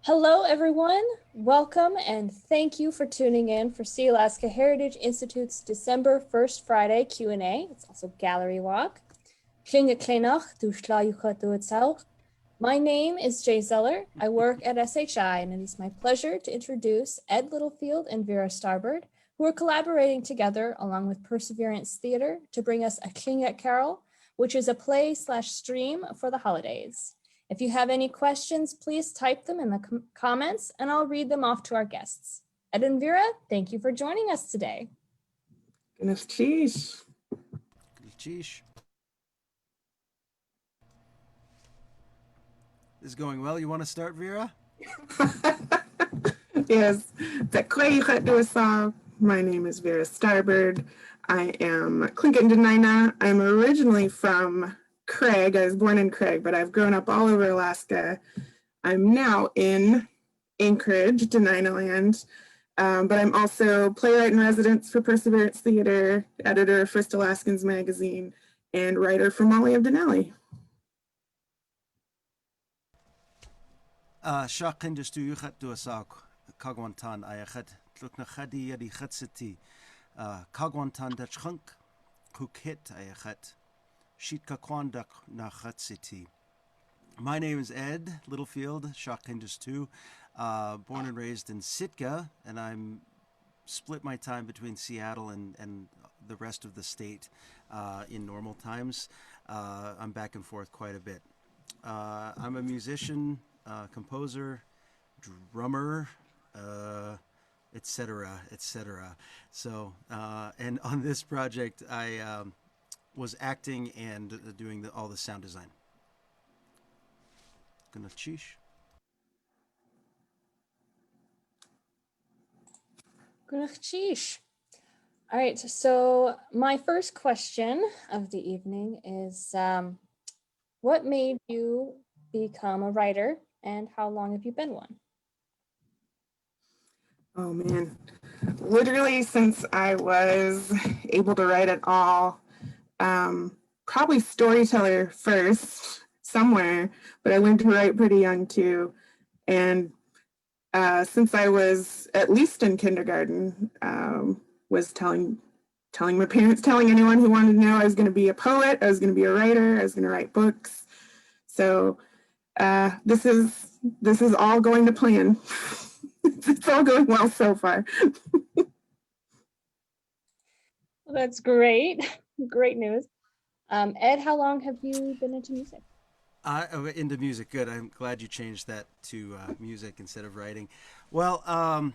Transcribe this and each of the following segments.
Hello, everyone. Welcome and thank you for tuning in for Sealaska Heritage Institute's December 1st Friday Q&A. It's also Gallery Walk. My name is Jay Zeller. I work at SHI, and it is my pleasure to introduce Ed Littlefield and Vera Starbard, who are collaborating together along with Perseverance Theater to bring us a Tlingit Carol, which is a play/stream for the holidays. If you have any questions, please type them in the comments and I'll read them off to our guests. Ed and Vera, thank you for joining us today. Goodness, cheese. Cheesh. This is going well. You want to start, Vera? Yes. My name is Vera Starbard. I am Tlingit Denina. I'm originally from Craig. I was born in Craig, but I've grown up all over Alaska. I'm now in Anchorage, Denina land. But I'm also playwright in residence for Perseverance Theater, editor of First Alaskans magazine, and writer for Molly of Denali. Shaqin stu yuchat du asak kagwantan ayachat tluknachadi yadi khatsiti kagwantan dachunk kukit ayachat shitka kwandak nachatsiti. My name is Ed Littlefield, Shaqin stu, born and raised in Sitka, and I'm split my time between Seattle and the rest of the state in normal times. I'm back and forth quite a bit. I'm a musician, composer, drummer, etc., etc. So, and on this project, I was acting and doing all the sound design. Gonna cheesh. All right, so my first question of the evening is, what made you become a writer and how long have you been one? Oh man, literally since I was able to write at all, probably storyteller first somewhere, but I learned to write pretty young too. And since I was at least in kindergarten, was telling my parents, telling anyone who wanted to know I was going to be a poet, I was going to be a writer, I was going to write books. So this is all going to plan. It's all going well so far. Well, that's great. Great news. Ed, how long have you been into music? Into music. Good. I'm glad you changed that to music instead of writing. Well,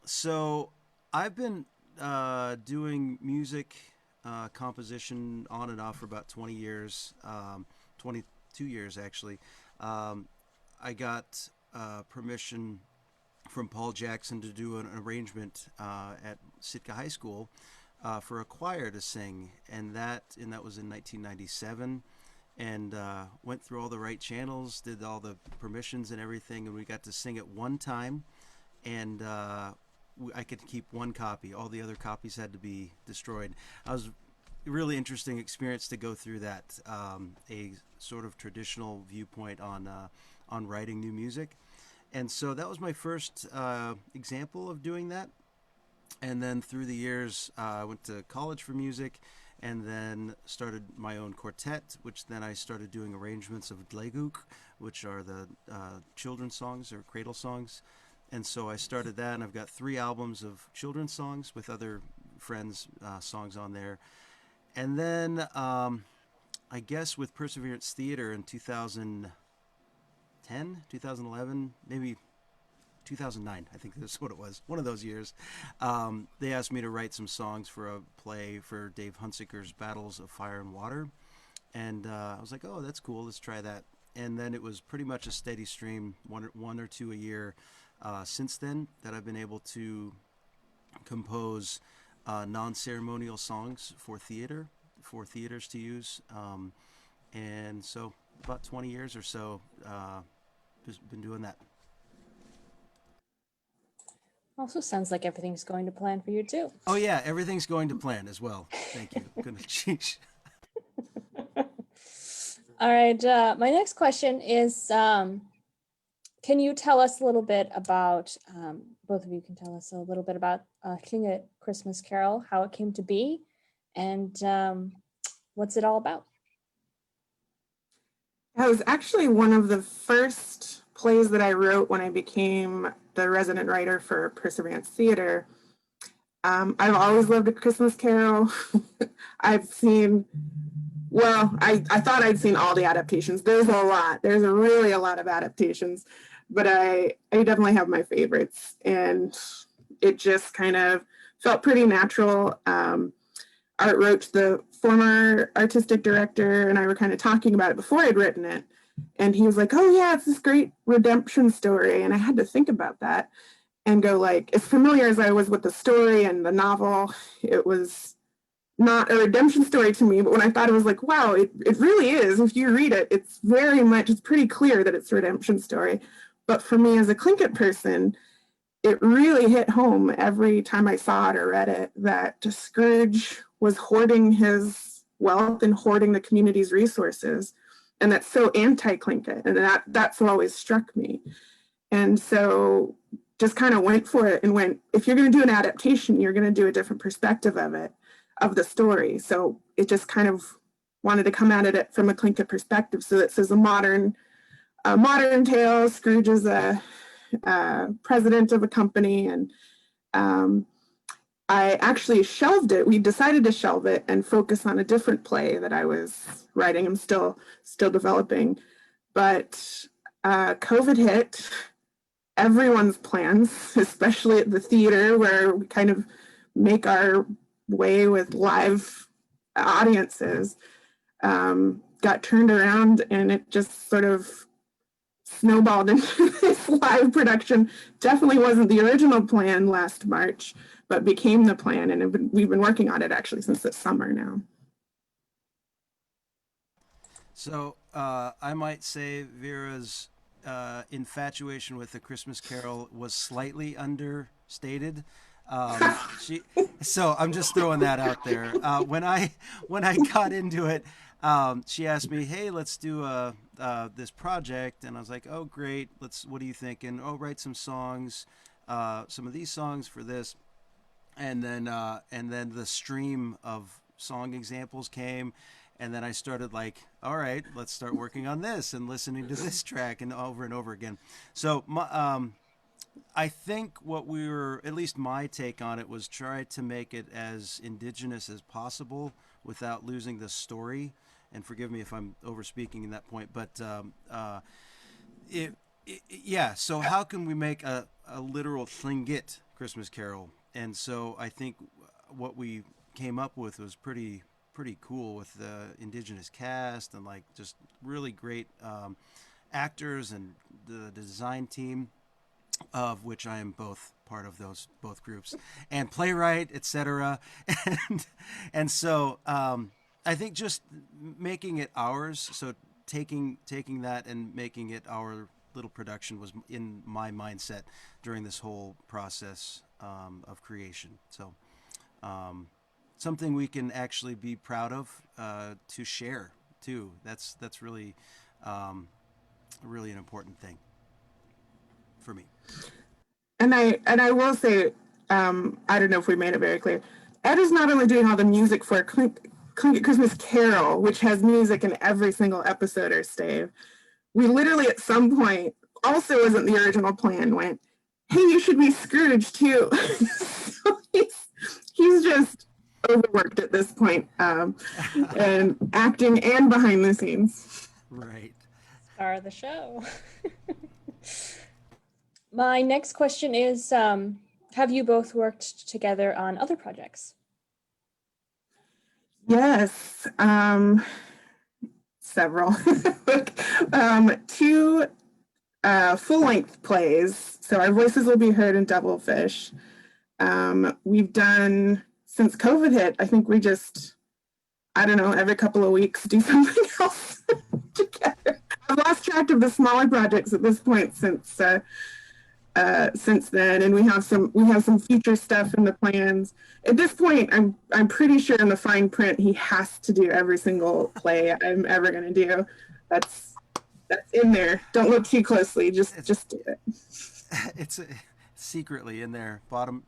so I've been doing music composition on and off for about 20 years, 22 years actually. I got permission from Paul Jackson to do an arrangement at Sitka High School for a choir to sing, and that was in 1997. And went through all the right channels, did all the permissions and everything, and we got to sing it one time, and I could keep one copy. All the other copies had to be destroyed. It was a really interesting experience to go through that, a sort of traditional viewpoint on writing new music. And so that was my first example of doing that. And then through the years, I went to college for music, and then started my own quartet, which then I started doing arrangements of Dleguk, which are the children's songs or cradle songs. And so I started that, and I've got 3 albums of children's songs with other friends' songs on there. And then I guess with Perseverance Theater in 2010, 2011, maybe 2009, I think that's what it was, one of those years. They asked me to write some songs for a play for Dave Hunsaker's Battles of Fire and Water. And I was like, oh, that's cool, let's try that. And then it was pretty much a steady stream, one or two a year since then, that I've been able to compose non-ceremonial songs for theaters to use. And so about 20 years or so, been doing that. Also sounds like everything's going to plan for you too. Oh yeah, everything's going to plan as well. Thank you. Sheesh. All right, my next question is, can you tell us a little bit about, both of you can tell us a little bit about Tlingit Christmas Carol, how it came to be, and what's it all about? That was actually one of the first plays that I wrote when I became the resident writer for Perseverance Theater. I've always loved A Christmas Carol. I've seen, well, I thought I'd seen all the adaptations. There's a lot. There's really a lot of adaptations, but I definitely have my favorites, and it just kind of felt pretty natural. Art Roach, the former artistic director, and I were kind of talking about it before I'd written it, and he was like, "Oh yeah, it's this great redemption story," and I had to think about that and go, like, as familiar as I was with the story and the novel, it was not a redemption story to me, but when I thought, it was like, wow, it really is. If you read it, it's pretty clear that it's a redemption story. But for me as a Tlingit person, it really hit home every time I saw it or read it, that Scrooge was hoarding his wealth and hoarding the community's resources. And that's so anti-Tlingit, and that's what always struck me. And so just kind of went for it and went, if you're going to do an adaptation, you're going to do a different perspective of it, of the story. So it just kind of wanted to come at it from a Tlingit perspective. So this is a modern tale. Scrooge is a president of a company, and I actually shelved it. We decided to shelve it and focus on a different play that I was writing. I'm still developing, but COVID hit everyone's plans, especially at the theater, where we kind of make our way with live audiences, got turned around, and it just sort of snowballed into this live production. Definitely wasn't the original plan last March, but became the plan, and we've been working on it actually since this summer now. So I might say Vera's infatuation with A Christmas Carol was slightly understated. So I'm just throwing that out there. When I got into it, she asked me, "Hey, let's do this project," and I was like, "Oh, great. What do you think?" And write some songs, some of these songs for this, and then the stream of song examples came. And then I started like, all right, let's start working on this and listening to this track and over again. So I think what we were, at least my take on it, was try to make it as indigenous as possible without losing the story. And forgive me if I'm overspeaking in that point, but yeah. So how can we make a literal Tlingit Christmas Carol? And so I think what we came up with was pretty cool, with the indigenous cast and like just really great actors and the design team, of which I am both part of both groups, and playwright, etc. and so I think just making it ours, so taking that and making it our little production was in my mindset during this whole process of creation. So something we can actually be proud of, to share too. That's really really an important thing for me. And I will say, I don't know if we made it very clear, Ed is not only doing all the music for Tlingit Christmas Carol, which has music in every single episode or stave. We literally at some point, also wasn't the original plan, went, "Hey, you should be Scrooge too." So he's just overworked at this point, and acting and behind the scenes. Right. Star of the show. My next question is, have you both worked together on other projects? Yes, several. Two full-length plays. So Our Voices Will Be Heard in Devilfish. We've done, since COVID hit, I think we just, I don't know, every couple of weeks do something else together. I've lost track of the smaller projects at this point since then, and we have some future stuff in the plans. At this point, I'm pretty sure in the fine print he has to do every single play I'm ever going to do. That's That's in there. Don't look too closely. Just do it. It's secretly in there. Bottom.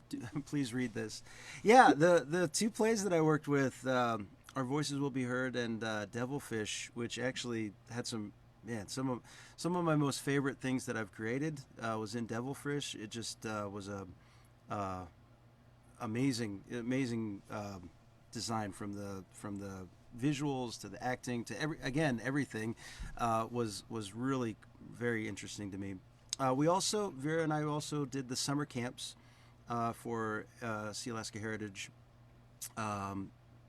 Please read this. Yeah, the two plays that I worked with, Our Voices Will Be Heard and Devilfish, which actually had some, man, some of my most favorite things that I've created was in Devilfish. It just was a amazing design from the visuals to the acting to everything was really very interesting to me. Vera and I also did the summer camps for Sealaska Heritage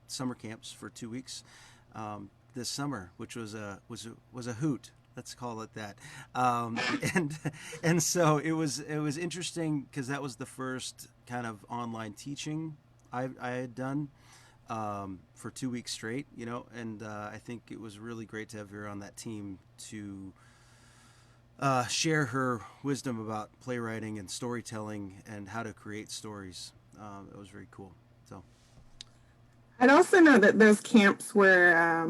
summer camps for 2 weeks this summer, which was a hoot. Let's call it that. And so it was interesting because that was the first kind of online teaching I had done for 2 weeks straight, and I think it was really great to have Vera on that team to share her wisdom about playwriting and storytelling and how to create stories. It was very cool. So I'd also know that those camps were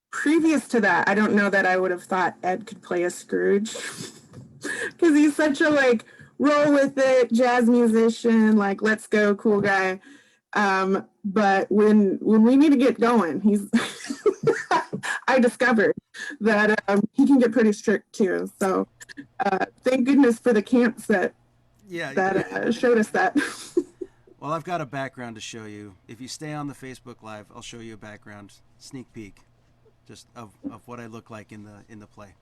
previous to that. I don't know that I would have thought Ed could play a Scrooge because he's such a roll with it jazz musician, let's go cool guy. But when we need to get going, he's I discovered that he can get pretty strict too. So thank goodness for the camps that showed us that. Well, I've got a background to show you. If you stay on the Facebook Live, I'll show you a background sneak peek, just of what I look like in the play.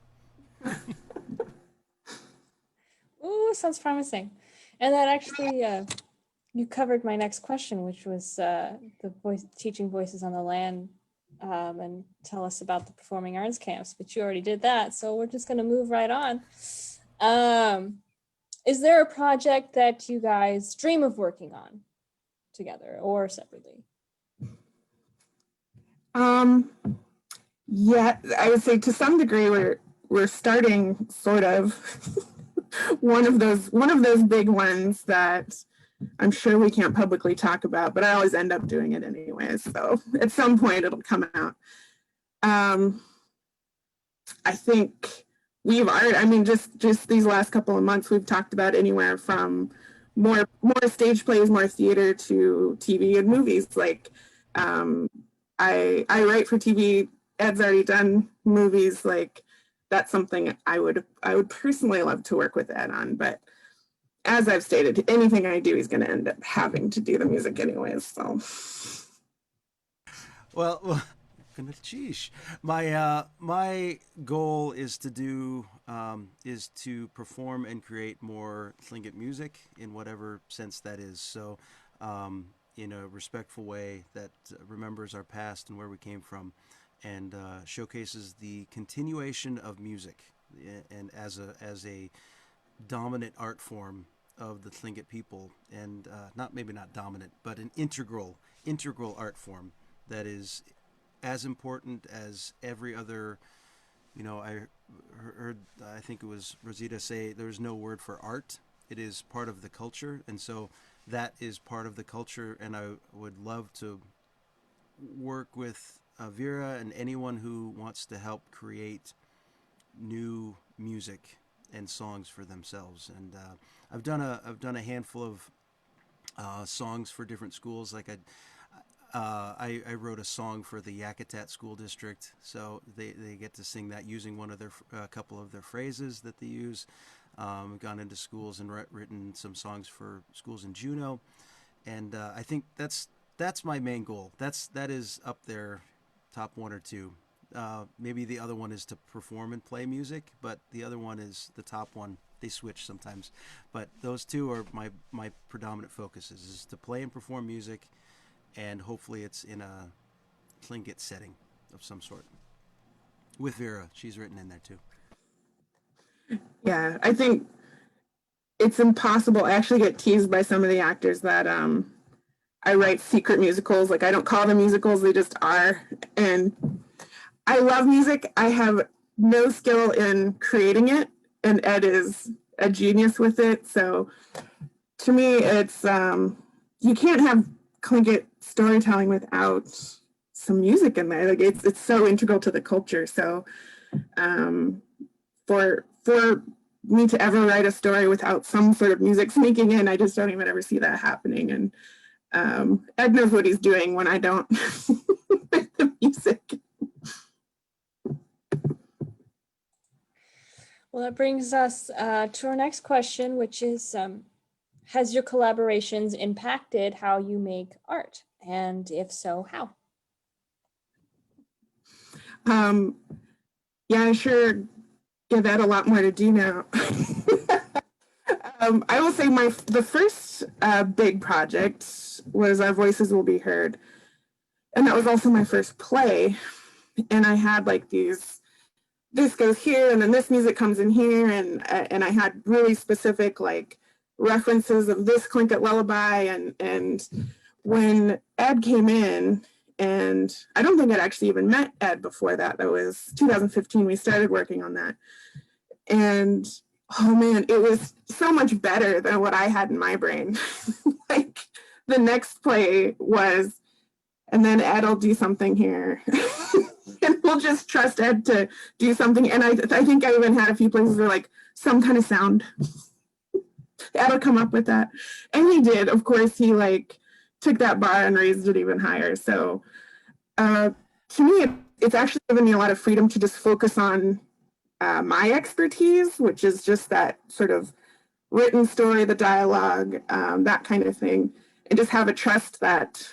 Ooh, sounds promising. And that actually, you covered my next question, which was teaching Voices on the Land, and tell us about the performing arts camps, but you already did that. So we're just going to move right on. Is there a project that you guys dream of working on together or separately? Yeah, I would say to some degree we're starting sort of one of those big ones that I'm sure we can't publicly talk about, but I always end up doing it anyway. So at some point it'll come out. I think just these last couple of months, we've talked about anywhere from more stage plays, more theater to TV and movies. I write for TV. Ed's already done movies. That's something I would personally love to work with Ed on. But as I've stated, anything I do, he's going to end up having to do the music anyways. So, well. Sheesh. My goal is to perform and create more Tlingit music in whatever sense that is. So, in a respectful way that remembers our past and where we came from, and showcases the continuation of music, and as a dominant art form of the Tlingit people, and not dominant, but an integral art form that is as important as every other. I heard, I think it was Rosita say, there's no word for art. It is part of the culture, and so that is part of the culture. And I would love to work with Vera and anyone who wants to help create new music and songs for themselves. And I've done a handful of songs for different schools. I wrote a song for the Yakutat School District, so they get to sing that using one of their couple of their phrases that they use. Gone into schools and written some songs for schools in Juneau, and I think that's my main goal. That is up there, top one or two. Maybe the other one is to perform and play music, but the other one is the top one. They switch sometimes, but those two are my predominant focuses: is to play and perform music. And hopefully it's in a Tlingit setting of some sort. With Vera, she's written in there too. Yeah, I think it's impossible. I actually get teased by some of the actors that I write secret musicals. I don't call them musicals, they just are. And I love music. I have no skill in creating it, and Ed is a genius with it. So to me, it's you can't have Tlingit storytelling without some music in there. It's so integral to the culture. So Um, for me to ever write a story without some sort of music sneaking in, I just don't even ever see that happening. And Ed knows what he's doing when I don't with the music. Well, that brings us to our next question, which is, has your collaborations impacted how you make art? And if so, how? Yeah, I sure give Ed a lot more to do now. I will say the first big project was Our Voices Will Be Heard. And that was also my first play. And I had like this goes here and then this music comes in here. And I had really specific like references of this Tlingit lullaby. And when Ed came in, and I don't think I'd actually even met Ed before that. That was 2015. We started working on that. And oh man, it was so much better than what I had in my brain. Like the next play was, and then Ed will do something here. And we'll just trust Ed to do something. And I think I even had a few places where like some kind of sound. Ed will come up with that. And he did. Of course, he like took that bar and raised it even higher. So to me, it's actually given me a lot of freedom to just focus on my expertise, which is just that sort of written story, the dialogue, that kind of thing, and just have a trust that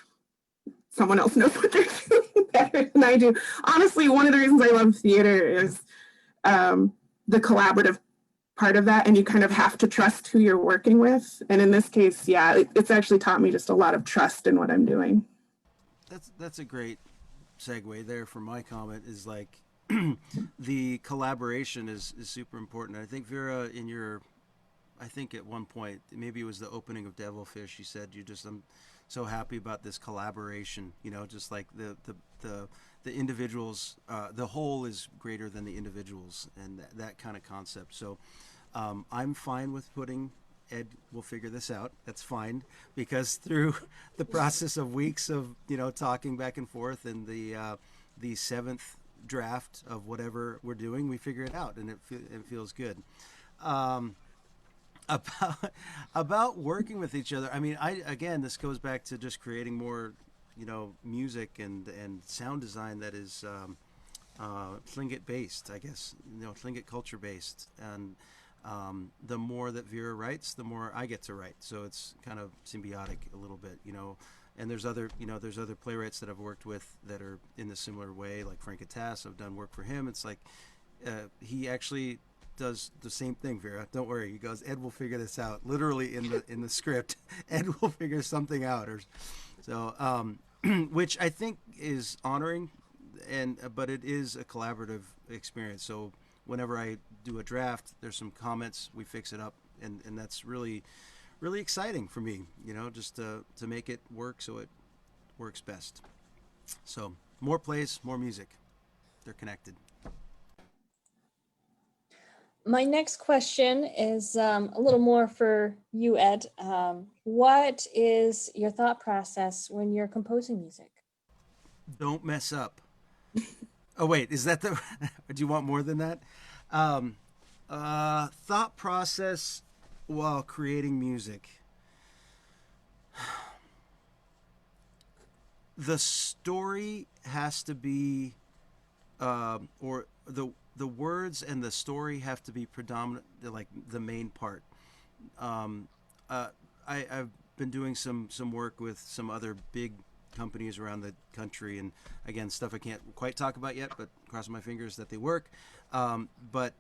someone else knows what they're doing better than I do. Honestly, one of the reasons I love theater is the collaborative part of that, and you kind of have to trust who you're working with. And in this case, yeah, it's actually taught me just a lot of trust in what I'm doing. That's a great segue there for my comment. Is like the collaboration is super important. I think Vera, I think at one point, maybe it was the opening of Devilfish, you said I'm so happy about this collaboration. Just like the individuals, the whole is greater than the individuals, and that kind of concept. So I'm fine with putting Ed will figure this out. That's fine, because through the process of weeks of talking back and forth, and the seventh draft of whatever we're doing, we figure it out, and it feels good. About working with each other. I mean, again, this goes back to just creating more, music and sound design that is Tlingit based, I guess, Tlingit culture based. And the more that Vera writes, the more I get to write. So it's kind of symbiotic a little bit, And there's other playwrights that I've worked with that are in the similar way, like Frank Tass. I've done work for him. It's like he actually does the same thing, Vera. Don't worry. He goes, Ed will figure this out. Literally in the script, Ed will figure something out. Which I think is honoring, but it is a collaborative experience. So whenever I do a draft, there's some comments, we fix it up, and that's really, really exciting for me. Just to make it work so it works best. So more plays, more music. They're connected. My next question is a little more for you, Ed. What is your thought process when you're composing music? Don't mess up. Oh, wait, is that do you want more than that? Thought process while creating music. The story has to be, or the words and the story have to be predominant, like the main part. I've been doing some work with some other big companies around the country, and again, stuff I can't quite talk about yet, but crossing my fingers that they work. But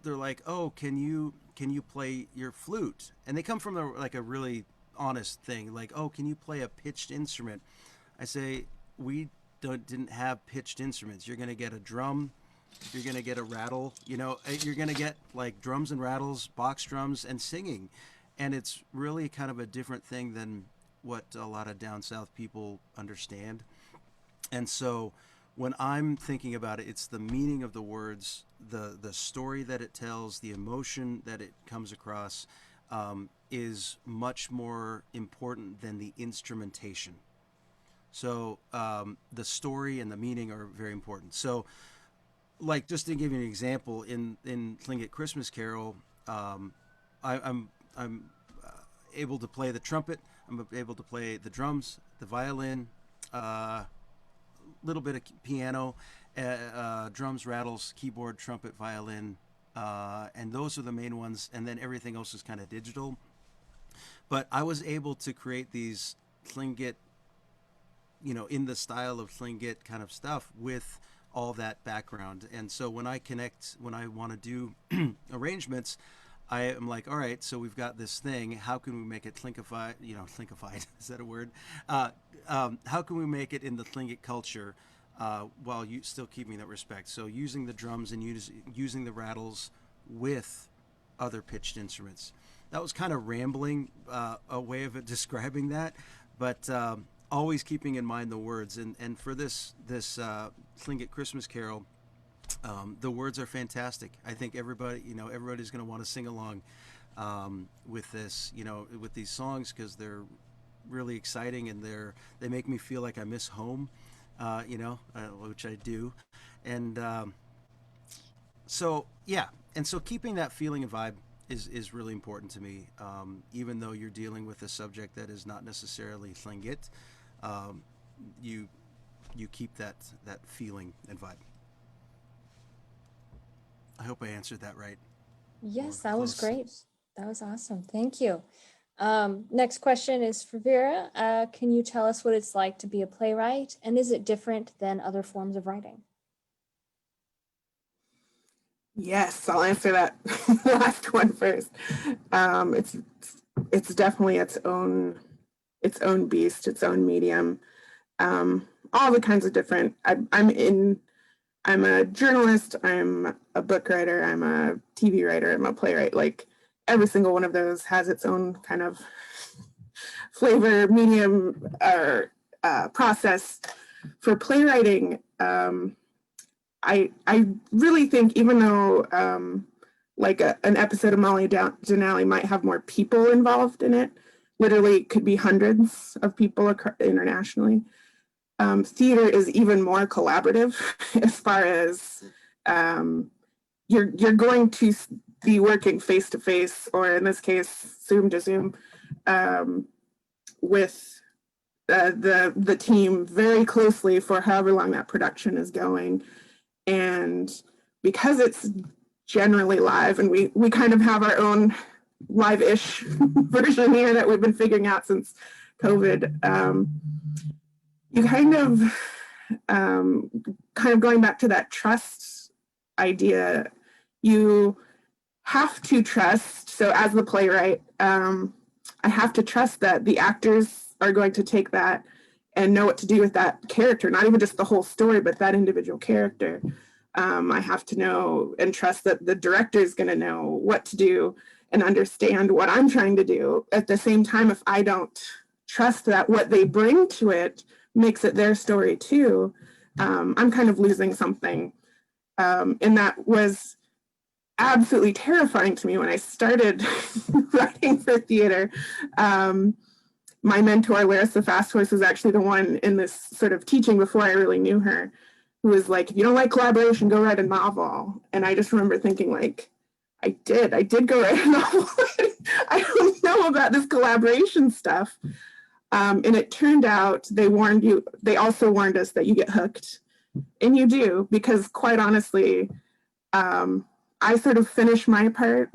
they're like, oh, can you play your flute? And they come from a really honest thing, like, oh, can you play a pitched instrument? I say, we didn't have pitched instruments. You're going to get a drum, you're going to get a rattle, you're going to get like drums and rattles, box drums, and singing. And it's really kind of a different thing than what a lot of down south people understand. And so when I'm thinking about it, it's the meaning of the words, the story that it tells, the emotion that it comes across, is much more important than the instrumentation. So the story and the meaning are very important. So like just to give you an example, in Tlingit Christmas Carol, I'm able to play the trumpet. I'm able to play the drums, the violin, little bit of piano, drums, rattles, keyboard, trumpet, violin, and those are the main ones. And then everything else is kind of digital. But I was able to create these Tlingit, in the style of Tlingit kind of stuff with all that background. And so when I want to do arrangements, I am like, all right, so we've got this thing. How can we make it Tlinkified? Tlinkified, is that a word? How can we make it in the Tlingit culture while still keeping that respect? So using the drums and using the rattles with other pitched instruments. That was kind of rambling, a way of describing that, but always keeping in mind the words. And for this Tlingit Christmas Carol, the words are fantastic. I think everybody's going to want to sing along with this, with these songs, because they're really exciting and they make me feel like I miss home, which I do. And so keeping that feeling and vibe is really important to me, even though you're dealing with a subject that is not necessarily Tlingit. You keep that feeling and vibe. I hope I answered that right. Yes, that was great. That was awesome. Thank you. Next question is for Vera. Can you tell us what it's like to be a playwright, and is it different than other forms of writing? Yes, I'll answer that last one first. It's definitely its own beast, its own medium. All the kinds of different. I'm a journalist. I'm a book writer. I'm a TV writer. I'm a playwright. Like every single one of those has its own kind of flavor, medium, or process. For playwriting, I really think, even though like an episode of Molly Denali might have more people involved in it, literally could be hundreds of people internationally. Theater is even more collaborative as far as you're going to be working face to face, or in this case, Zoom to Zoom, with the team very closely for however long that production is going. And because it's generally live, and we kind of have our own live-ish version here that we've been figuring out since COVID, you kind of going back to that trust idea, you have to trust. So as the playwright, I have to trust that the actors are going to take that and know what to do with that character, not even just the whole story, but that individual character. I have to know and trust that the director is going to know what to do and understand what I'm trying to do. At the same time, if I don't trust that what they bring to it makes it their story too, I'm kind of losing something. And that was absolutely terrifying to me when I started writing for theater. My mentor, Larissa Fasthorse, was actually the one in this sort of teaching before I really knew her, who was like, if you don't like collaboration, go write a novel. And I just remember thinking, like, I did go write a novel. I don't know about this collaboration stuff. And it turned out they also warned us that you get hooked. And you do, because quite honestly, I sort of finish my part,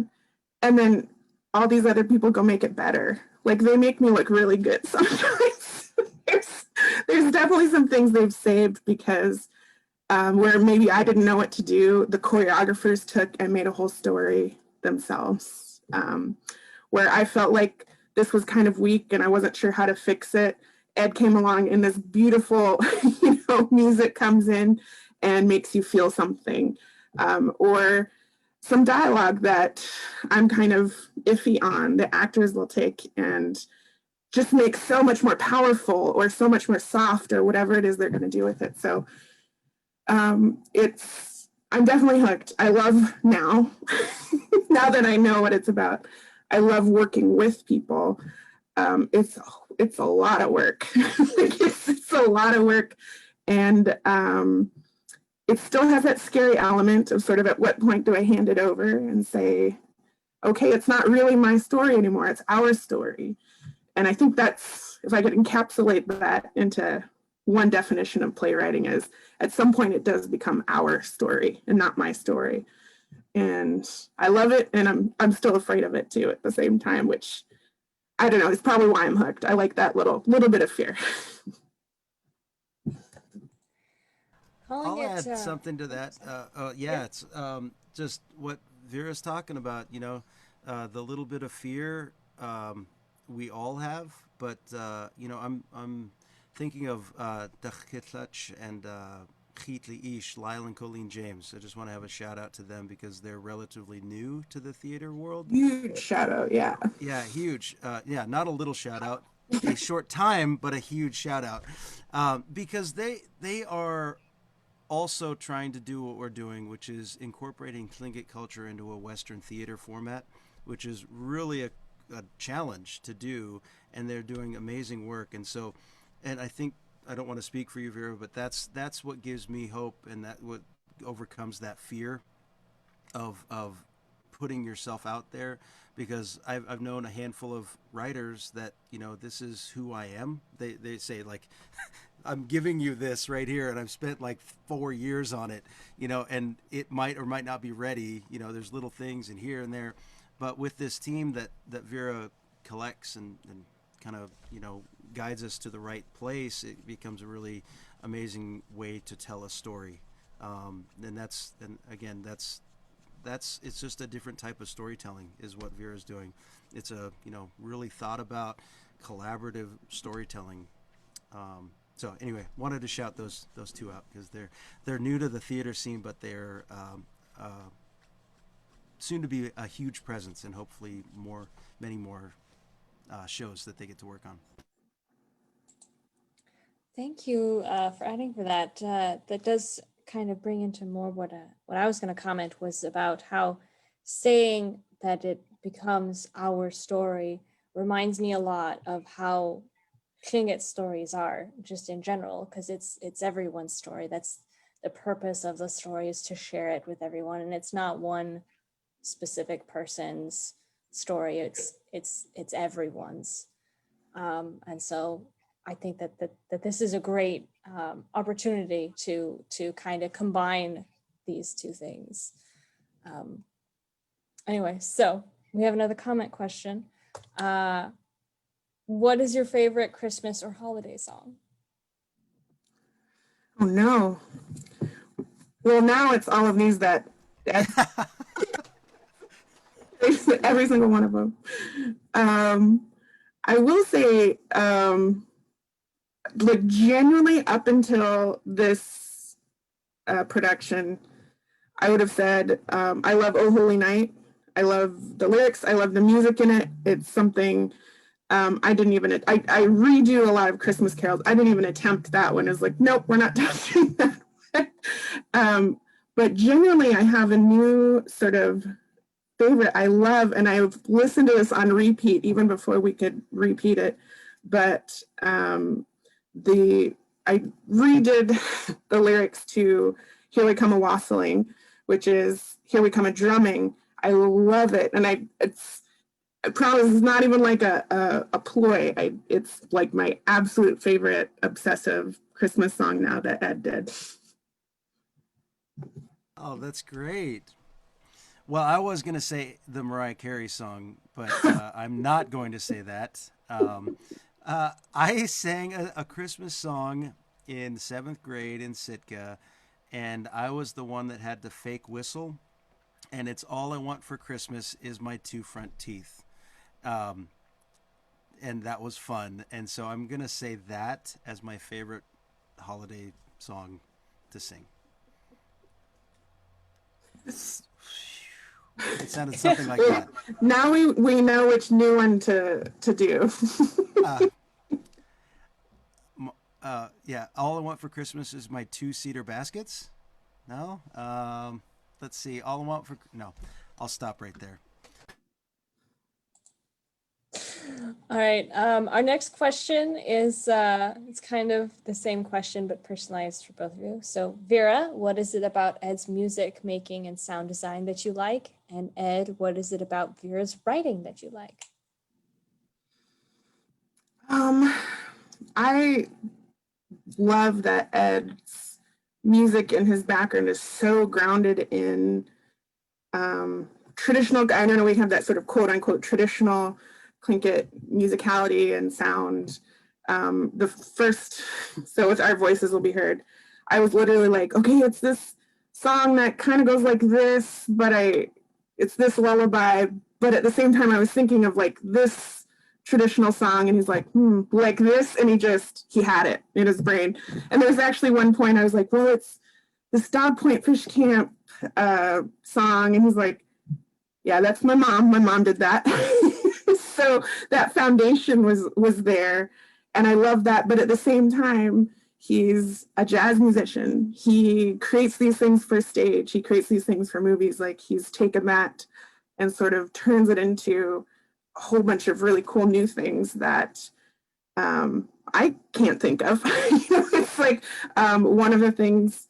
and then all these other people go make it better. Like, they make me look really good sometimes. there's definitely some things they've saved because where maybe I didn't know what to do, the choreographers took and made a whole story themselves. Where I felt like this was kind of weak and I wasn't sure how to fix it, Ed came along and this beautiful, music comes in and makes you feel something. Or some dialogue that I'm kind of iffy on, the actors will take and just make so much more powerful or so much more soft or whatever it is they're going to do with it. So I'm definitely hooked. I love now, now that I know what it's about, I love working with people. It's a lot of work. It's a lot of work. And it still has that scary element of sort of at what point do I hand it over and say, okay, it's not really my story anymore, it's our story. And I think that's, if I could encapsulate that into one definition of playwriting, is at some point it does become our story and not my story. And I love it, and I'm still afraid of it too at the same time, which I don't know, it's probably why I'm hooked. I like that little bit of fear. I'll add something to that. Yeah, it's just what Vera's talking about. You know, the little bit of fear we all have, but you know, I'm thinking of Tlingit and Tlingit Ish, Lyle and Colleen James. I just want to have a shout out to them because they're relatively new to the theater world. Huge shout out, yeah. Yeah, huge. Yeah, not a little shout out. A short time, but a huge shout out because they are also trying to do what we're doing, which is incorporating Tlingit culture into a Western theater format, which is really a challenge to do, and they're doing amazing work. And so, and I think, I don't want to speak for you, Vera, but that's what gives me hope, and that what overcomes that fear of putting yourself out there, because I've known a handful of writers that, you know, this is who I am. They say, like, I'm giving you this right here, and I've spent like 4 years on it, you know, and it might or might not be ready. You know, there's little things in here and there, but with this team that Vera collects and kind of, you know, guides us to the right place, it becomes a really amazing way to tell a story. And again, it's just a different type of storytelling is what Vera's doing. It's a, you know, really thought about collaborative storytelling. So anyway, wanted to shout those two out because they're new to the theater scene, but they're soon to be a huge presence, and hopefully many more shows that they get to work on. Thank you for adding for that. That does kind of bring into more what I was going to comment was about how saying that it becomes our story reminds me a lot of how Tlingit stories are just in general, because it's everyone's story. That's the purpose of the story, is to share it with everyone, and it's not one specific person's story. It's everyone's, and so I think that this is a great opportunity to kind of combine these two things. Anyway, so we have another comment question. What is your favorite Christmas or holiday song? Oh no. Well, now it's all of these that every single one of them. I will say, like, genuinely up until this production, I would have said, I love Oh Holy Night. I love the lyrics. I love the music in it. It's something I redo a lot of Christmas carols. I didn't even attempt that one. It's like, nope, we're not touching that. But genuinely, I have a new sort of favorite I love, and I've listened to this on repeat even before we could repeat it. But I redid the lyrics to Here We Come a Wassailing, which is Here We Come a Drumming. I love it, and I promise it's not even like a ploy. It's like my absolute favorite obsessive Christmas song now that Ed did. Oh, that's great. Well, I was going to say the Mariah Carey song, but I'm not going to say that. I sang a Christmas song in 7th grade in Sitka, and I was the one that had to fake whistle. And it's All I Want for Christmas is My Two Front Teeth. And that was fun. And so I'm going to say that as my favorite holiday song to sing. It sounded something like that. Now we know which new one to do. Yeah, All I Want for Christmas is My Two Cedar Baskets. No? Let's see. All I Want for... No, I'll stop right there. All right. Our next question is it's kind of the same question, but personalized for both of you. So, Vera, what is it about Ed's music making and sound design that you like? And Ed, what is it about Vera's writing that you like? I love that Ed's music and his background is so grounded in traditional, I don't know, we have that sort of quote unquote traditional Tlingit musicality and sound. The first, so it's Our Voices Will Be Heard, I was literally like, okay, it's this song that kind of goes like this, but it's this lullaby, but at the same time I was thinking of like this traditional song, and he's like, like this, and he had it in his brain. And there was actually one point I was like, well, it's the Dog Point Fish Camp song, and he's like, yeah, that's my mom. My mom did that. So that foundation was there, and I love that. But at the same time, he's a jazz musician. He creates these things for stage. He creates these things for movies. Like, he's taken that and sort of turns it into a whole bunch of really cool new things that I can't think of. It's like one of the things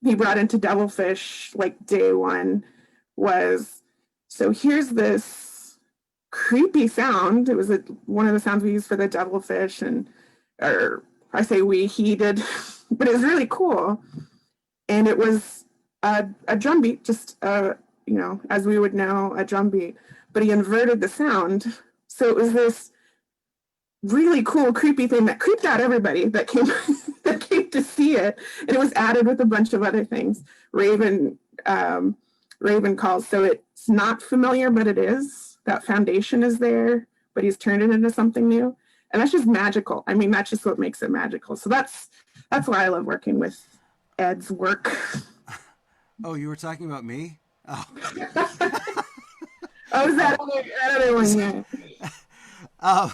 he brought into Devilfish, like day one, was, so here's this creepy sound. It was one of the sounds we used for the Devilfish, or I say he did, but it was really cool. And it was a drum beat, just as we would know, a drum beat, but he inverted the sound. So it was this really cool, creepy thing that creeped out everybody that came that came to see it. And it was added with a bunch of other things. Raven calls. So it's not familiar, but it is. That foundation is there, but he's turned it into something new. And that's just magical. I mean, that's just what makes it magical. So that's why I love working with Ed's work. Oh, you were talking about me? Oh. Oh, is that other one? Yeah.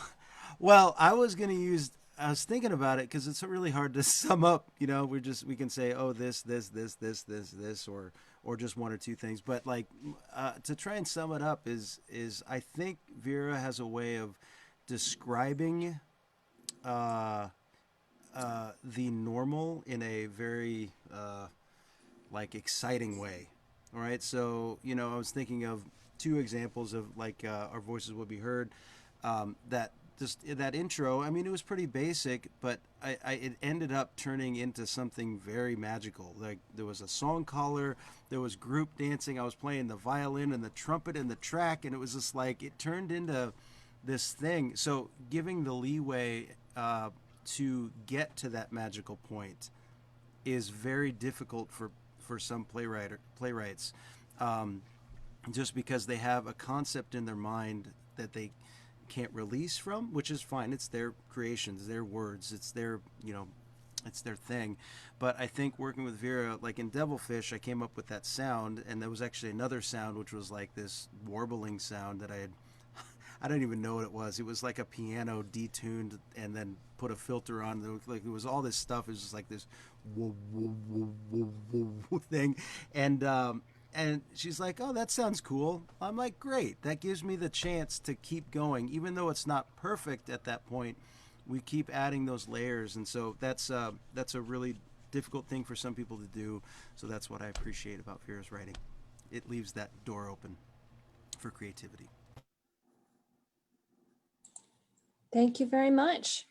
Well, I was thinking about it because it's really hard to sum up. You know, we can say, oh, this, or just one or two things. But like to try and sum it up is I think Vera has a way of describing the normal in a very exciting way. All right, so I was thinking of two examples of Our Voices Will Be Heard. That intro, I mean, it was pretty basic, but it ended up turning into something very magical. Like, there was a song caller, there was group dancing, I was playing the violin and the trumpet and the track, and it was just like, it turned into this thing. So giving the leeway to get to that magical point is very difficult for some playwrights, just because they have a concept in their mind that they can't release from, which is fine. It's their creations, their words, it's their thing. But I think working with Vera, like in Devilfish, I came up with that sound, and there was actually another sound which was like this warbling sound that I don't even know what it was. It was like a piano detuned and then put a filter on. Like, it was all this stuff. It was just like this woo, woo, woo, woo, woo, woo thing. And she's like, oh, that sounds cool. I'm like, great. That gives me the chance to keep going. Even though it's not perfect at that point, we keep adding those layers. And so that's a really difficult thing for some people to do. So that's what I appreciate about Vera's writing. It leaves that door open for creativity. Thank you very much.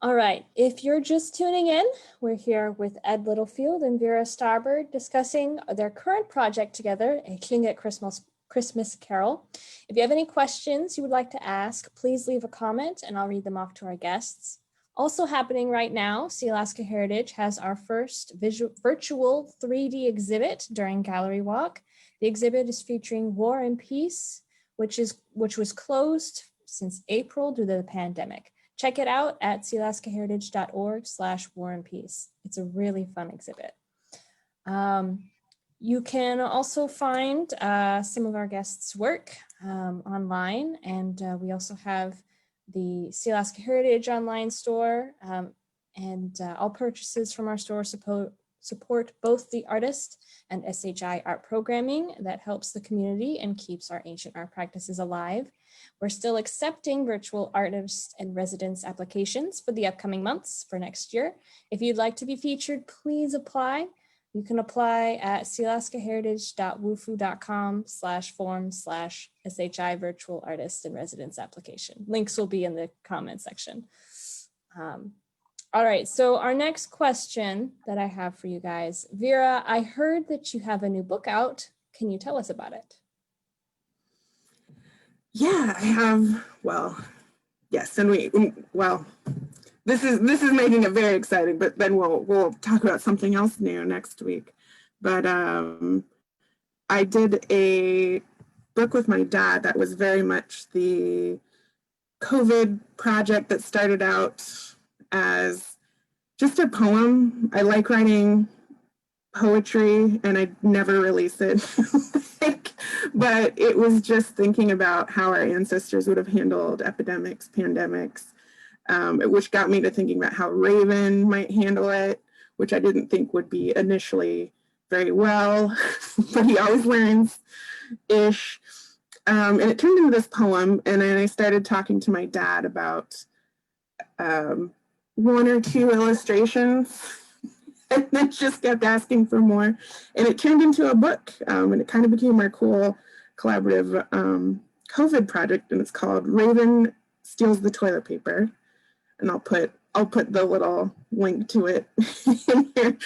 All right, if you're just tuning in, we're here with Ed Littlefield and Vera Starbard discussing their current project together, a Tlingit Christmas Carol. If you have any questions you would like to ask, please leave a comment and I'll read them off to our guests. Also happening right now, Sealaska Heritage has our first virtual 3D exhibit during Gallery Walk. The exhibit is featuring War and Peace, which was closed since April due to the pandemic. Check it out at sealaskaheritage.org/war and peace. It's a really fun exhibit. You can also find some of our guests' work online, and we also have the Sealaska Heritage online store, and all purchases from our store support both the artist and SHI art programming that helps the community and keeps our ancient art practices alive. We're still accepting virtual artist and residence applications for the upcoming months for next year. If you'd like to be featured, please apply. You can apply at sealaskaheritage.wufoo.com/form/SHI virtual artist and residence application. Links will be in the comment section. All right, so our next question that I have for you guys, Vera, I heard that you have a new book out. Can you tell us about it? Yeah, I have. Well, yes, and this is making it very exciting. But then we'll talk about something else new next week. But I did a book with my dad that was very much the COVID project that started out as just a poem. I like writing poetry and I'd never release it. But it was just thinking about how our ancestors would have handled epidemics, pandemics, which got me to thinking about how Raven might handle it, which I didn't think would be initially very well, but he always learns-ish. And it turned into this poem, and then I started talking to my dad about one or two illustrations, and then just kept asking for more. And it turned into a book, and it kind of became our cool collaborative COVID project, and it's called Raven Steals the Toilet Paper. And I'll put the little link to it in here.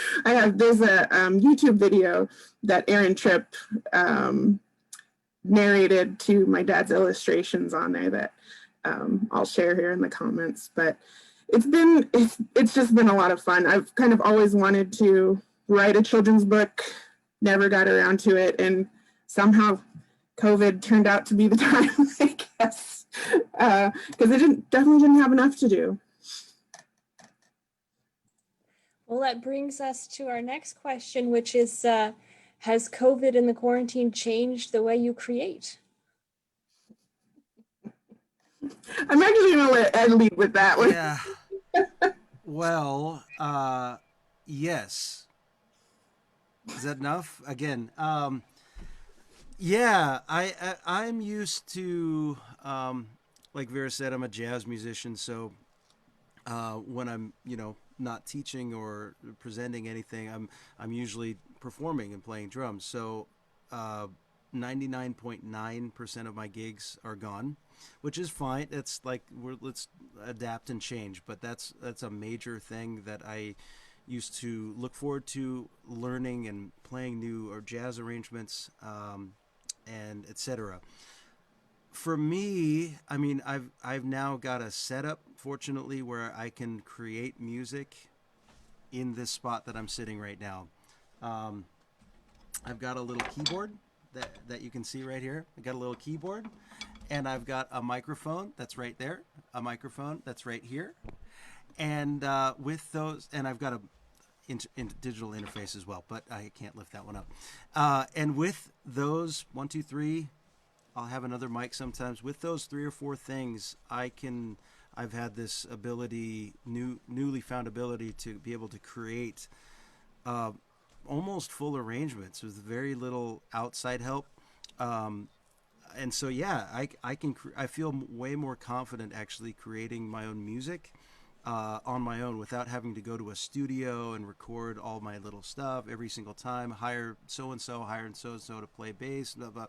There's a YouTube video that Aaron Tripp narrated to my dad's illustrations on there that I'll share here in the comments. But it's just been a lot of fun. I've kind of always wanted to write a children's book, never got around to it, and somehow COVID turned out to be the time, I guess, because I definitely didn't have enough to do. Well, that brings us to our next question, which is, has COVID and the quarantine changed the way you create? I'm actually going to let Ed lead with that one. Yeah. Well, yes. Is that enough? Again, yeah, I'm used to, like Vera said, I'm a jazz musician. So when I'm, not teaching or presenting anything, I'm usually performing and playing drums. So 99.9% of my gigs are gone, which is fine. It's like let's adapt and change, but that's a major thing that I used to look forward to learning and playing new or jazz arrangements, and etc. For me, I mean, I've now got a setup, fortunately, where I can create music in this spot that I'm sitting right now. I've got a little keyboard that you can see right here. I got a little keyboard, and I've got a microphone that's right there, a microphone that's right here, and with those, and I've got a digital interface as well, but I can't lift that one up. And with those 1, 2, 3. I'll have another mic sometimes. With those 3 or 4 things, I've had this ability, newly found ability to be able to create almost full arrangements with very little outside help. And so, yeah, I feel way more confident actually creating my own music on my own without having to go to a studio and record all my little stuff every single time, hire so-and-so, hire so-and-so to play bass, blah, blah.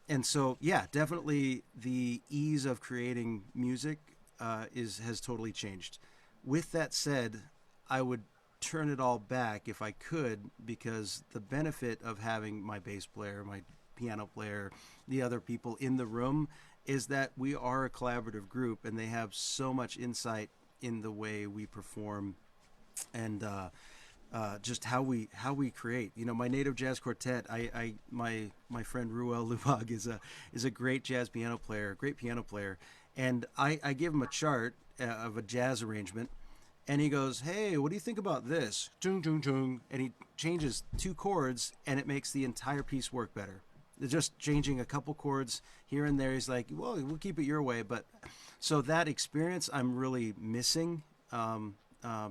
And so, yeah, definitely the ease of creating music has totally changed. With that said, I would turn it all back if I could, because the benefit of having my bass player, my piano player, the other people in the room is that we are a collaborative group, and they have so much insight in the way we perform and just how we create. My native jazz quartet. My friend Ruel Lubag is a great jazz piano player, great piano player, and I give him a chart of a jazz arrangement, and he goes, "Hey, what do you think about this?" Chung chung chung, and he changes 2 chords, and it makes the entire piece work better. Just changing a couple chords here and there. He's like, "Well, we'll keep it your way," but so that experience I'm really missing.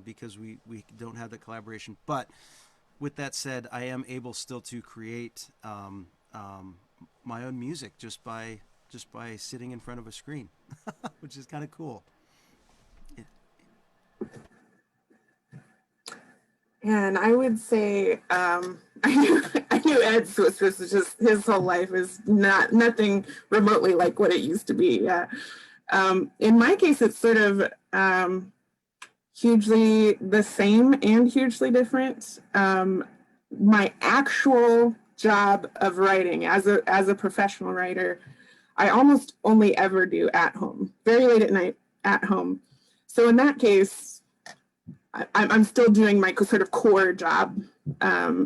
because we don't have the collaboration. But with that said, I am able still to create my own music just by sitting in front of a screen, which is kind of cool. And I would say I knew Ed's was just his whole life is nothing remotely like what it used to be. Yeah. In my case, it's sort of hugely the same and hugely different. My actual job of writing as a professional writer, I almost only ever do at home, very late at night at home. So in that case, I'm still doing my sort of core job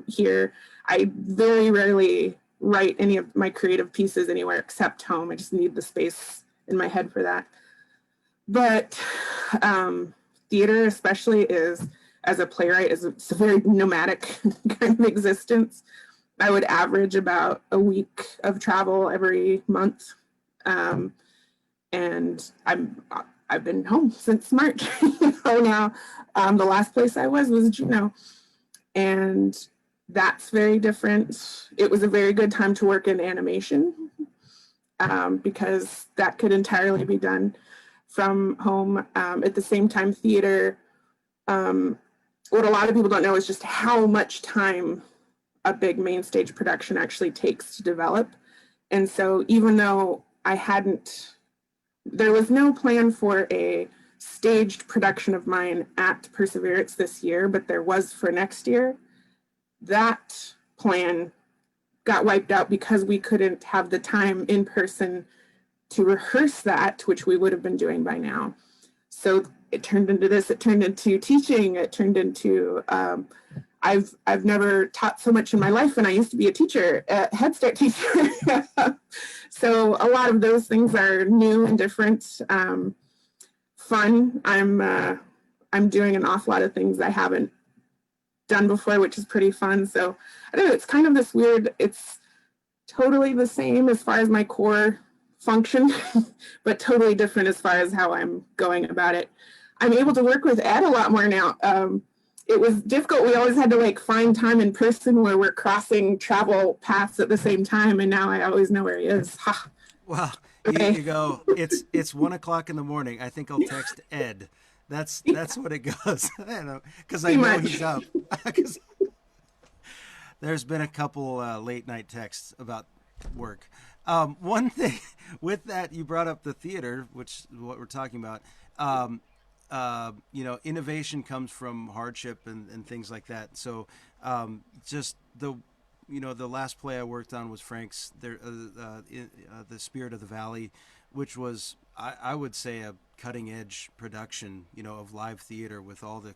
here. I very rarely write any of my creative pieces anywhere except home. I just need the space in my head for that. But theater especially is, as a playwright, it's a very nomadic kind of existence. I would average about a week of travel every month. And I've been home since March. Now the last place I was Juneau, and that's very different. It was a very good time to work in animation because that could entirely be done from home. At the same time, theater, what a lot of people don't know is just how much time a big main stage production actually takes to develop. And so even though there was no plan for a staged production of mine at Perseverance this year, but there was for next year. That plan got wiped out because we couldn't have the time in person to rehearse that, which we would have been doing by now. So it turned into this, it turned into teaching, it turned into, I've never taught so much in my life, and I used to be a teacher, a Head Start teacher. So a lot of those things are new and different, fun. I'm doing an awful lot of things I haven't done before, which is pretty fun. So I don't know, it's kind of this weird, it's totally the same as far as my core function, but totally different as far as how I'm going about it. I'm able to work with Ed a lot more now. It was difficult. We always had to find time in person where we're crossing travel paths at the same time. And now I always know where he is. Ha. Well, Okay. you go, it's 1:00 in the morning. I think I'll text Ed. That's what it goes. I know, because I know he's up. There's been a couple late night texts about work. One thing with that, you brought up the theater, which is what we're talking about. Innovation comes from hardship and things like that. So just the last play I worked on was Frank's, The Spirit of the Valley, which was, I would say, a cutting edge production, of live theater with all the,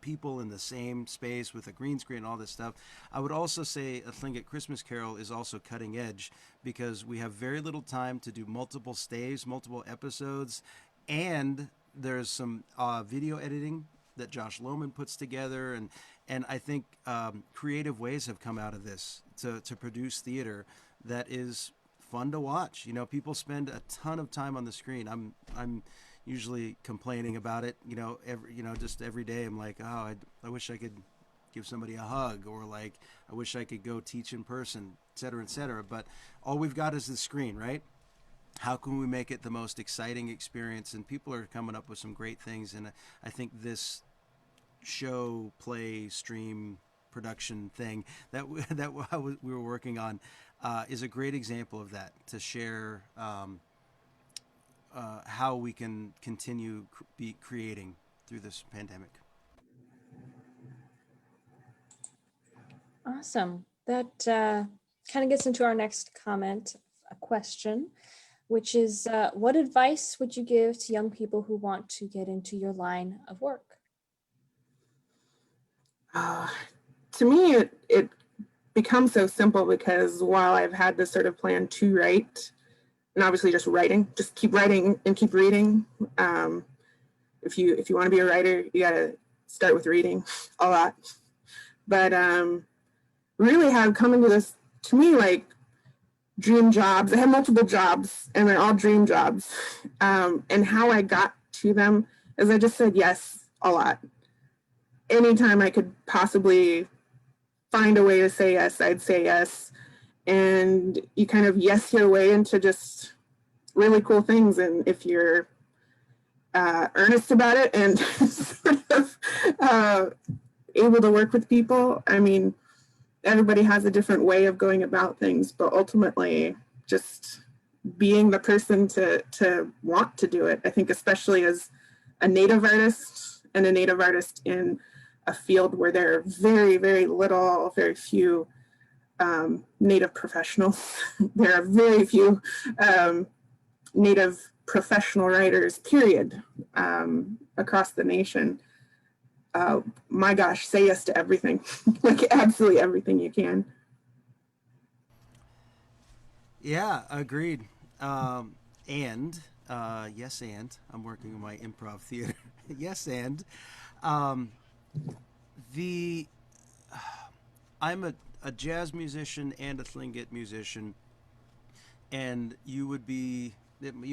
people in the same space with a green screen and all this stuff. I would also say A Tlingit Christmas Carol is also cutting edge because we have very little time to do multiple stays, multiple episodes, and there's some video editing that Josh Lohman puts together, and I think creative ways have come out of this to produce theater that is fun to watch. People spend a ton of time on the screen. I'm usually complaining about it. Just every day I'm like, oh, I wish I could give somebody a hug, or I wish I could go teach in person, et cetera, et cetera. But all we've got is the screen, right? How can we make it the most exciting experience? And people are coming up with some great things. And I think this show, play, stream, production thing that we were working on is a great example of that, to share how we can continue be creating through this pandemic. Awesome. That kind of gets into our next comment, a question, which is, what advice would you give to young people who want to get into your line of work? To me, it becomes so simple because while I've had this sort of plan to write, and obviously just writing, just keep writing and keep reading. If you want to be a writer, you got to start with reading a lot. But really have come into this, to me, dream jobs. I have multiple jobs and they're all dream jobs. And how I got to them is I just said yes a lot. Anytime I could possibly find a way to say yes, I'd say yes. And you kind of yes your way into just really cool things. And if you're earnest about it and sort of able to work with people, I mean, everybody has a different way of going about things, but ultimately just being the person to want to do it. I think especially as a Native artist and a Native artist in a field where there are very few Native professionals. There are very few Native professional writers, period, across the nation. My gosh, say yes to everything, like absolutely everything you can. Yeah, agreed. And yes, and I'm working on my improv theater. Yes, and um, the I'm a jazz musician and a Tlingit musician, and you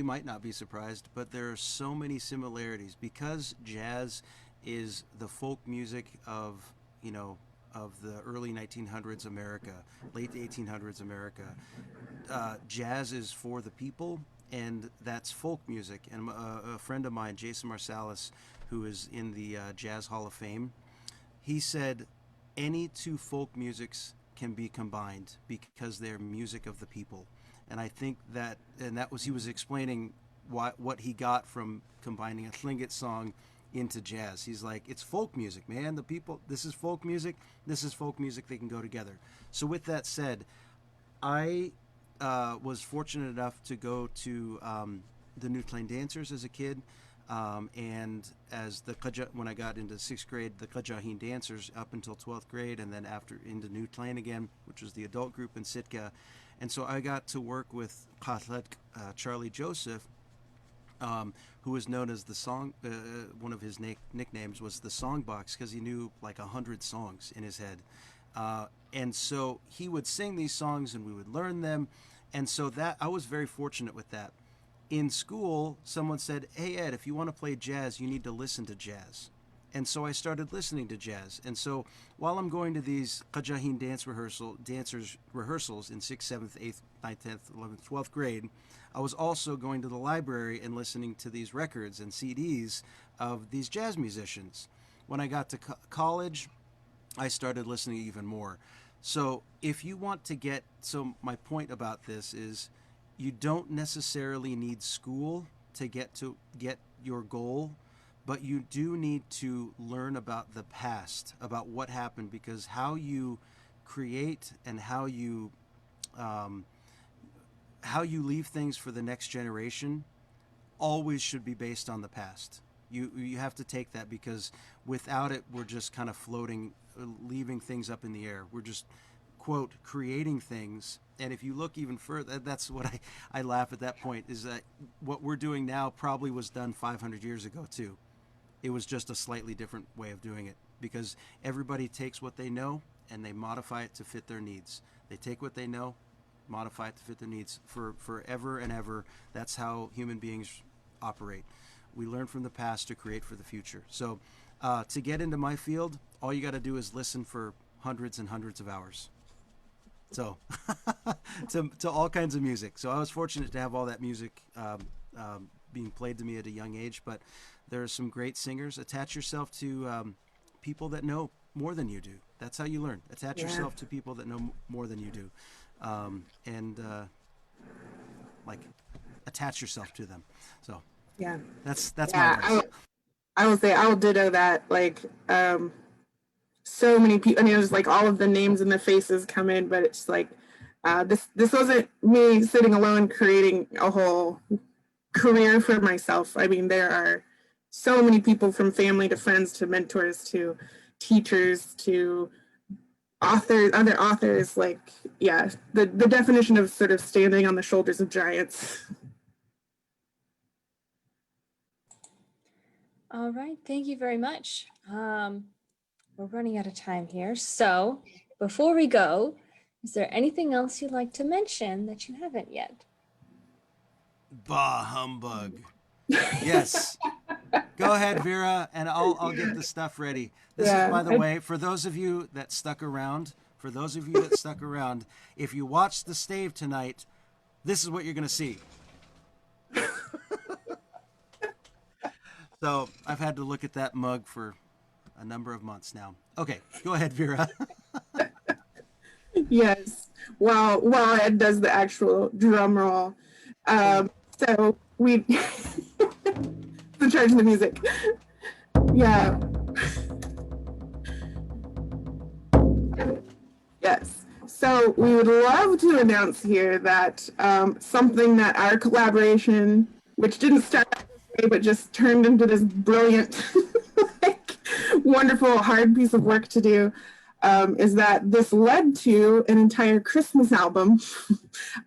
might not be surprised, but there are so many similarities because jazz is the folk music of, you know, of the early 1900s America, late 1800s America. Jazz is for the people, and that's folk music. And a friend of mine, Jason Marsalis, who is in the Jazz Hall of Fame, he said any two folk musics can be combined because they're music of the people. And I think that, and that was, he was explaining what he got from combining a Tlingit song into jazz. He's like, it's folk music, man. The people, this is folk music. This is folk music. They can go together. So with that said, I was fortunate enough to go to the New Tlain Dancers as a kid, and as when I got into sixth grade, the Kajahin Dancers up until 12th grade, and then after into New Tlain again, which was the adult group in Sitka. And so I got to work with Charlie Joseph, who was known as the song. One of his nicknames was the Songbox because he knew like 100 songs in his head. And so he would sing these songs and we would learn them. And so that I was very fortunate with that. In school, someone said, "Hey Ed, if you want to play jazz, you need to listen to jazz." And so I started listening to jazz. And so while I'm going to these Kajahin dancers rehearsals in 6th, 7th, 8th, 9th, 10th, 11th, 12th grade, I was also going to the library and listening to these records and CDs of these jazz musicians. When I got to college, I started listening even more. So if you want to so my point about this is you don't necessarily need school to get your goal, but you do need to learn about the past, about what happened, because how you create and um, how you leave things for the next generation always should be based on the past. You have to take that, because without it, we're just kind of floating, leaving things up in the air. We're just, quote, creating things. And if you look even further, that's what I laugh at that point, is that what we're doing now probably was done 500 years ago too. It was just a slightly different way of doing it, because everybody takes what they know and they modify it to fit their needs. They take what they know, modify it to fit their needs for forever and ever. That's how human beings operate. We learn from the past to create for the future. So to get into my field, all you got to do is listen for hundreds and hundreds of hours. So to all kinds of music. So I was fortunate to have all that music being played to me at a young age. But there are some great singers. Attach yourself to people that know more than you do. That's how you learn. Attach yourself to people that know more than you do. Like attach yourself to them. So Yeah, that's yeah. my advice. I will say I will ditto that. Like, so many people. I mean, it was like all of the names and the faces come in, but it's like this wasn't me sitting alone creating a whole career for myself. I mean, there are so many people, from family to friends to mentors to teachers to authors, other authors. Like, yeah, the definition of sort of standing on the shoulders of giants. All right, thank you very much. We're running out of time here. So before we go, is there anything else you'd like to mention that you haven't yet? Bah humbug. Yes. Go ahead, Vera, and I'll get the stuff ready. This Yeah, is, by the way, for those of you that stuck around. If you watch the stave tonight, this is what you're going to see. So I've had to look at that mug for a number of months now. Okay, go ahead, Vera. Yes. While Ed does the actual drum roll. So we the charge of the music. Yeah. Yes. So we would love to announce here that something that our collaboration, which didn't start out this way, but just turned into this brilliant, like, wonderful, hard piece of work to do, is that this led to an entire Christmas album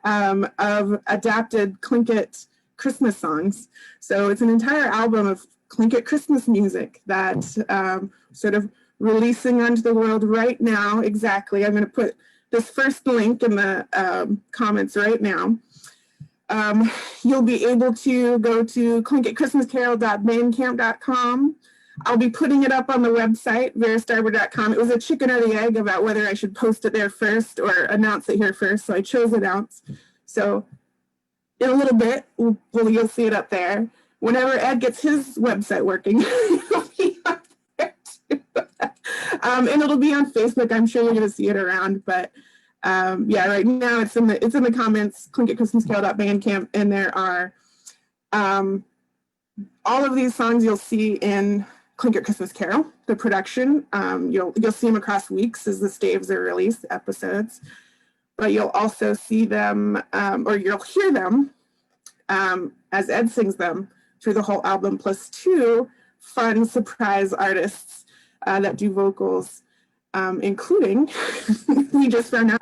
of adapted Tlingit Christmas songs. So it's an entire album of Tlingit Christmas music that sort of releasing onto the world right now. Exactly. I'm going to put this first link in the comments right now. You'll be able to go to tlingitchristmascarol.bandcamp.com. I'll be putting it up on the website, verastarbard.com. It was a chicken or the egg about whether I should post it there first or announce it here first, so I chose announce. So in a little bit, you'll see it up there. Whenever Ed gets his website working, it'll be up there too. And it'll be on Facebook. I'm sure you're going to see it around, but yeah, right now it's in the comments, tlingitchristmascarol.bandcamp, and there are all of these songs you'll see in Tlingit Christmas Carol, the production. You'll see them across weeks as the staves are released, episodes, but you'll also see them, or you'll hear them as Ed sings them through the whole album, plus 2 fun surprise artists that do vocals, including, we just found out,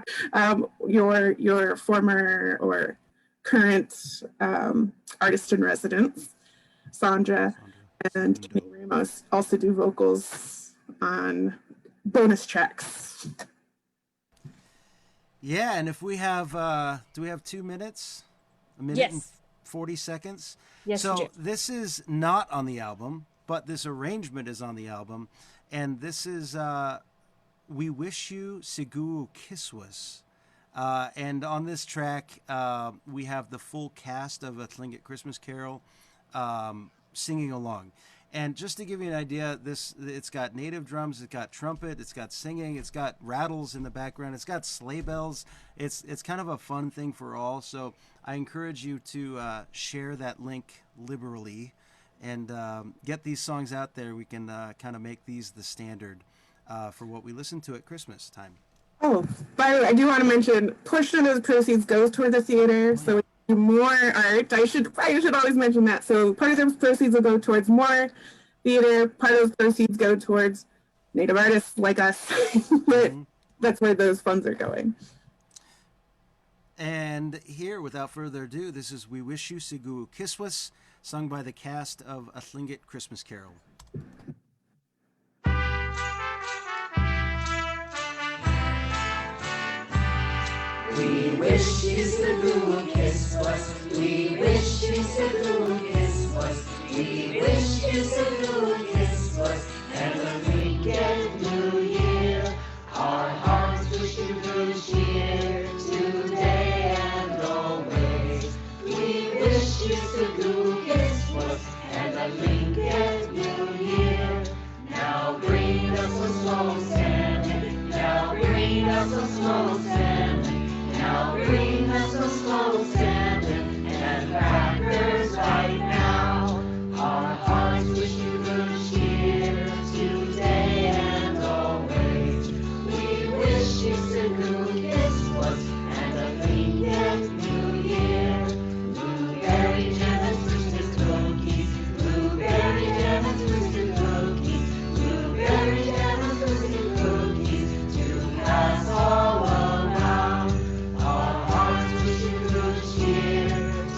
your former or current artist in residence, Sandra and Kenny Ramos, also do vocals on bonus tracks. Yeah, and if we have, do we have 2 minutes? A minute and 40 seconds? Yes, so this is not on the album, but this arrangement is on the album. And this is We Wish You Sigu Kiswas. And on this track, we have the full cast of A Tlingit Christmas Carol singing along. And just to give you an idea, it's got native drums, it's got trumpet, it's got singing, it's got rattles in the background, it's got sleigh bells. It's kind of a fun thing for all. So I encourage you to share that link liberally and get these songs out there. We can kind of make these the standard for what we listen to at Christmas time. Oh, by the way, I do want to mention, portion of those proceeds goes toward the theater, so we do more art. I should always mention that. So part of those proceeds will go towards more theater. Part of those proceeds go towards Native artists like us. But that's where those funds are going. And here, without further ado, this is We Wish You Sigu Kiswas, sung by the cast of A Tlingit Christmas Carol. We wish you Sigu Kiswas. We wish you Sigu Kiswas. We wish you Sigu Kiswas. And a Tlingit New Year. Our hearts wish you good cheer today and always. We wish you Sigu Kiswas and a Tlingit New Year. Now bring us a small salmon. Now bring us a small salmon. Now bring us a small salmon and crackers right now. Our hearts wish you good cheer today and always. We wish you Sigu Kiswas and a Tlingit New Year. Blueberry jam and twisted cookies. Blueberry jam and twisted cookies. Blueberry jam and twisted cookies to pass all around. Our hearts wish you good cheer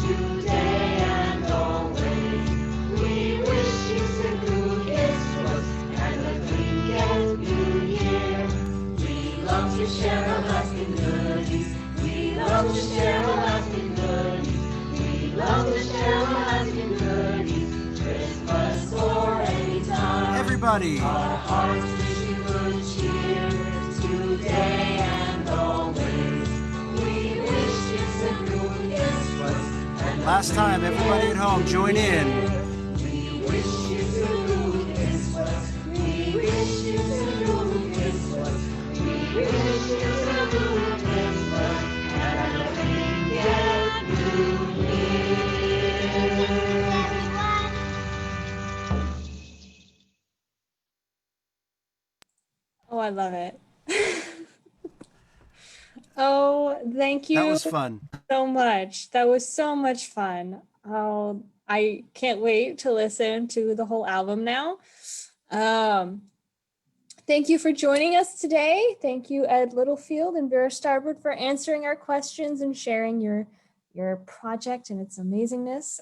today and always. We wish you Sigu Kiswas and a Tlingit New Year. We love to share Alaskan goodies. We love to share Alaskan goodies. We love to share Alaskan goodies. Christmas everybody. Our hearts wish you good cheer today and always. We wish you some good Christmas. And Last time, everybody at home, join in. we wish you some good Christmas. We wish you some good Christmas. We wish you some good Christmas. And a Tlingit New Year. Oh, I love it. Oh, thank you That was fun. so much. That was so much fun. Oh, I can't wait to listen to the whole album now. Thank you for joining us today. Thank you, Ed Littlefield and Vera Starbard, for answering our questions and sharing your project and its amazingness.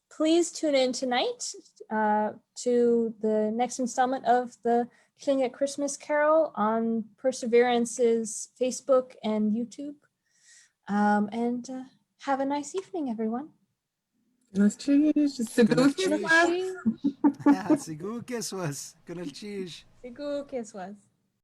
Please tune in tonight to the next installment of the Tlingit Christmas Carol on Perseverance's Facebook and YouTube. And have a nice evening, everyone. Let's cheers. Gonna Sigu cheers. Sigu Kiswas. Gonna cheers. Sigu Kiswas.